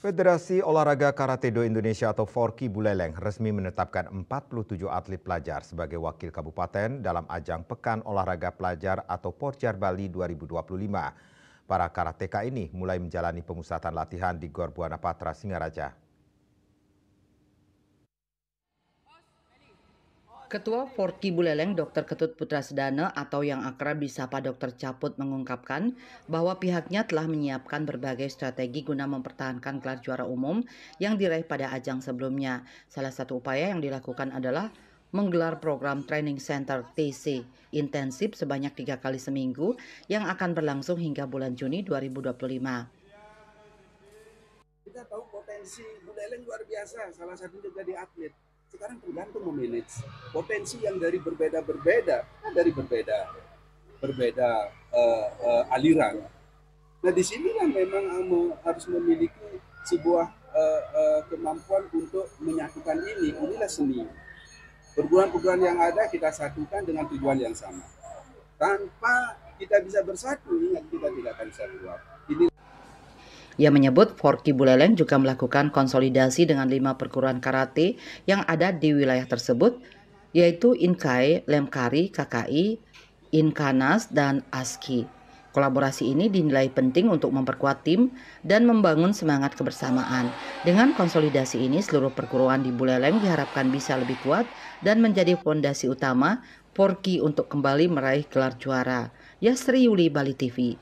Federasi Olahraga Karate-Do Indonesia atau Forki Buleleng resmi menetapkan 47 atlet pelajar sebagai wakil kabupaten dalam ajang Pekan Olahraga Pelajar atau Porjar Bali 2025. Para karateka ini mulai menjalani pemusatan latihan di Gor Buana Patra, Singaraja. Ketua Forki Buleleng Dr. Ketut Putrasdana atau yang akrab disapa Dr. Caput mengungkapkan bahwa pihaknya telah menyiapkan berbagai strategi guna mempertahankan gelar juara umum yang diraih pada ajang sebelumnya. Salah satu upaya yang dilakukan adalah menggelar program Training Center TC intensif sebanyak 3 kali seminggu yang akan berlangsung hingga bulan Juni 2025. Kita tahu potensi Buleleng luar biasa, salah satunya jadi atlet. Sekarang tergantung memanage potensi yang dari berbeda aliran. Nah disinilah memang harus memiliki sebuah kemampuan untuk menyatukan ini. Inilah seni. Perguruan-perguruan yang ada kita satukan dengan tujuan yang sama. Tanpa kita bisa bersatu, ingat kita tidak akan bisa keluar. Ia menyebut Forki Buleleng juga melakukan konsolidasi dengan 5 perguruan karate yang ada di wilayah tersebut, yaitu Inkai, Lemkari, KKI, Inkanas, dan ASKI. Kolaborasi ini dinilai penting untuk memperkuat tim dan membangun semangat kebersamaan. Dengan konsolidasi ini, seluruh perguruan di Buleleng diharapkan bisa lebih kuat dan menjadi fondasi utama Forki untuk kembali meraih gelar juara. Yasri Yuli, Bali TV.